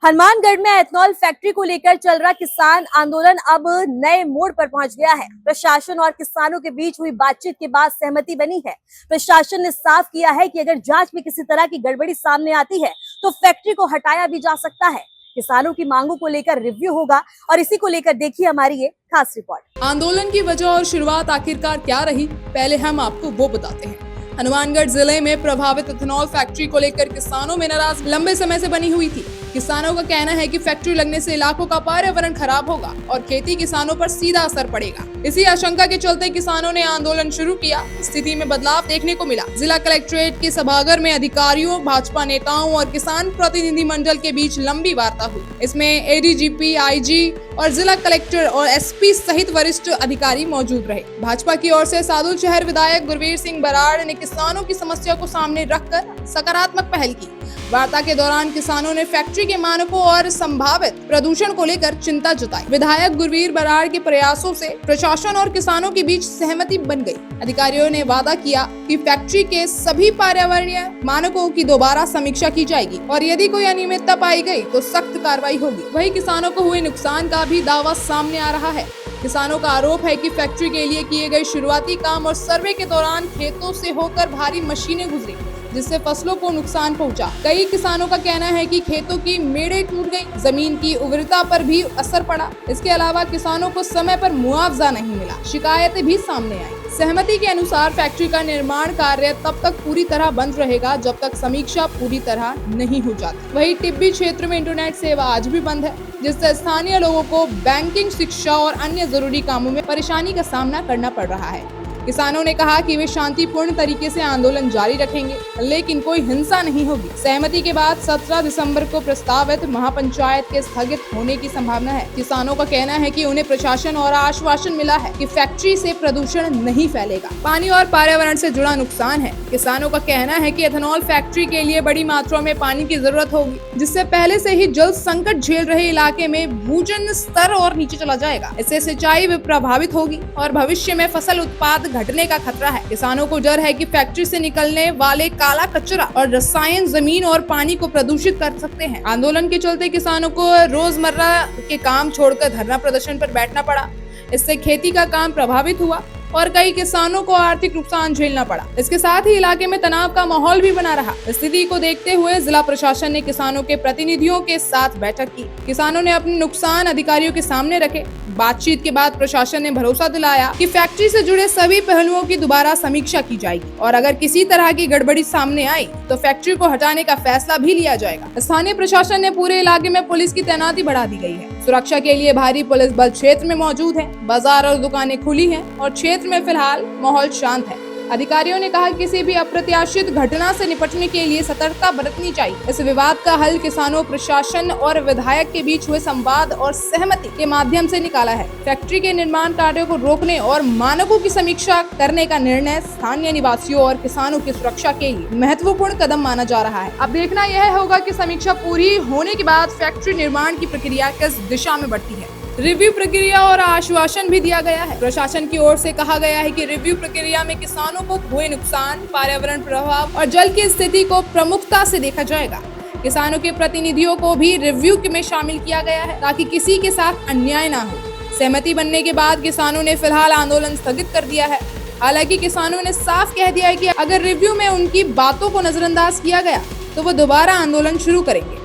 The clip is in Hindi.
हनुमानगढ़ में एथेनॉल फैक्ट्री को लेकर चल रहा किसान आंदोलन अब नए मोड़ पर पहुंच गया है। प्रशासन और किसानों के बीच हुई बातचीत के बाद सहमति बनी है। प्रशासन ने साफ किया है कि अगर जांच में किसी तरह की गड़बड़ी सामने आती है तो फैक्ट्री को हटाया भी जा सकता है। किसानों की मांगों को लेकर रिव्यू होगा और इसी को लेकर देखिए हमारी ये खास रिपोर्ट। आंदोलन की वजह और शुरुआत आखिरकार क्या रही, पहले हम आपको वो बताते हैं। हनुमानगढ़ जिले में प्रभावित इथेनॉल फैक्ट्री को लेकर किसानों में नाराज लंबे समय से बनी हुई थी। किसानों का कहना है कि फैक्ट्री लगने से इलाकों का पर्यावरण खराब होगा और खेती किसानों पर सीधा असर पड़ेगा। इसी आशंका के चलते किसानों ने आंदोलन शुरू किया। स्थिति में बदलाव देखने को मिला। जिला कलेक्ट्रेट के सभागार में अधिकारियों, भाजपा नेताओं और किसान प्रतिनिधि मंडल के बीच लंबी वार्ता हुई। इसमें एडीजीपी, आईजी और जिला कलेक्टर और एसपी सहित वरिष्ठ अधिकारी मौजूद रहे। भाजपा की ओर से सादुल शहर विधायक गुरवीर सिंह बराड़ ने किसानों की समस्या को सामने रखकर सकारात्मक पहल की। वार्ता के दौरान किसानों ने फैक्ट्री के मानकों और संभावित प्रदूषण को लेकर चिंता जताई। विधायक गुरवीर बराड़ के प्रयासों से प्रशासन और किसानों के बीच सहमति बन गई। अधिकारियों ने वादा किया कि फैक्ट्री के सभी पर्यावरणीय मानकों की दोबारा समीक्षा की जाएगी और यदि कोई अनियमितता पाई गई तो सख्त कार्रवाई होगी। वहीं किसानों को हुए नुकसान का भी दावा सामने आ रहा है। किसानों का आरोप है कि फैक्ट्री के लिए किए गए शुरुआती काम और सर्वे के दौरान खेतों से होकर भारी मशीनें गुजरी, जिससे फसलों को नुकसान पहुंचा। कई किसानों का कहना है कि खेतों की मेड़ें टूट गई, जमीन की उर्वरता पर भी असर पड़ा। इसके अलावा किसानों को समय पर मुआवजा नहीं मिला। शिकायतें भी सामने आई। सहमति के अनुसार फैक्ट्री का निर्माण कार्य तब तक पूरी तरह बंद रहेगा जब तक समीक्षा पूरी तरह नहीं हो जाती। वहीं टिब्बी क्षेत्र में इंटरनेट सेवा आज भी बंद है, जिससे स्थानीय लोगों को बैंकिंग, शिक्षा और अन्य जरूरी कामों में परेशानी का सामना करना पड़ रहा है। किसानों ने कहा कि वे शांतिपूर्ण तरीके से आंदोलन जारी रखेंगे, लेकिन कोई हिंसा नहीं होगी। सहमति के बाद 17 दिसंबर को प्रस्तावित महापंचायत के स्थगित होने की संभावना है। किसानों का कहना है कि उन्हें प्रशासन और आश्वासन मिला है कि फैक्ट्री से प्रदूषण नहीं फैलेगा। पानी और पर्यावरण से जुड़ा नुकसान है। किसानों का कहना है कि एथेनॉल फैक्ट्री के लिए बड़ी मात्रा में पानी की जरूरत होगी, जिससे पहले से ही जल संकट झेल रहे इलाके में भूजल स्तर और नीचे चला जाएगा। इससे सिंचाई प्रभावित होगी और भविष्य में फसल उत्पाद घटने का खतरा है। किसानों को डर है कि फैक्ट्री से निकलने वाले काला कचरा और रसायन जमीन और पानी को प्रदूषित कर सकते हैं। आंदोलन के चलते किसानों को रोजमर्रा के काम छोड़कर धरना प्रदर्शन पर बैठना पड़ा। इससे खेती का काम प्रभावित हुआ और कई किसानों को आर्थिक नुकसान झेलना पड़ा। इसके साथ ही इलाके में तनाव का माहौल भी बना रहा। स्थिति को देखते हुए जिला प्रशासन ने किसानों के प्रतिनिधियों के साथ बैठक की। किसानों ने अपने नुकसान अधिकारियों के सामने रखे। बातचीत के बाद प्रशासन ने भरोसा दिलाया कि फैक्ट्री से जुड़े सभी पहलुओं की दोबारा समीक्षा की जाएगी और अगर किसी तरह की गड़बड़ी सामने आई तो फैक्ट्री को हटाने का फैसला भी लिया जाएगा। स्थानीय प्रशासन ने पूरे इलाके में पुलिस की तैनाती बढ़ा दी गई है। सुरक्षा के लिए भारी पुलिस बल क्षेत्र में मौजूद है। बाजार और दुकानें खुली हैं और क्षेत्र में फिलहाल माहौल शांत है। अधिकारियों ने कहा कि किसी भी अप्रत्याशित घटना से निपटने के लिए सतर्कता बरतनी चाहिए। इस विवाद का हल किसानों, प्रशासन और विधायक के बीच हुए संवाद और सहमति के माध्यम से निकाला है। फैक्ट्री के निर्माण कार्यों को रोकने और मानकों की समीक्षा करने का निर्णय स्थानीय निवासियों और किसानों की सुरक्षा के लिए महत्वपूर्ण कदम माना जा रहा है। अब देखना यह होगा कि समीक्षा पूरी होने के बाद फैक्ट्री निर्माण की प्रक्रिया किस दिशा में बढ़ती है। रिव्यू प्रक्रिया और आश्वासन भी दिया गया है। प्रशासन की ओर से कहा गया है कि रिव्यू प्रक्रिया में किसानों को हुए नुकसान, पर्यावरण प्रभाव और जल की स्थिति को प्रमुखता से देखा जाएगा। किसानों के प्रतिनिधियों को भी रिव्यू में शामिल किया गया है ताकि किसी के साथ अन्याय ना हो। सहमति बनने के बाद किसानों ने फिलहाल आंदोलन स्थगित कर दिया है। हालांकि किसानों ने साफ कह दिया है कि अगर रिव्यू में उनकी बातों को नजरअंदाज किया गया तो वो दोबारा आंदोलन शुरू करेंगे।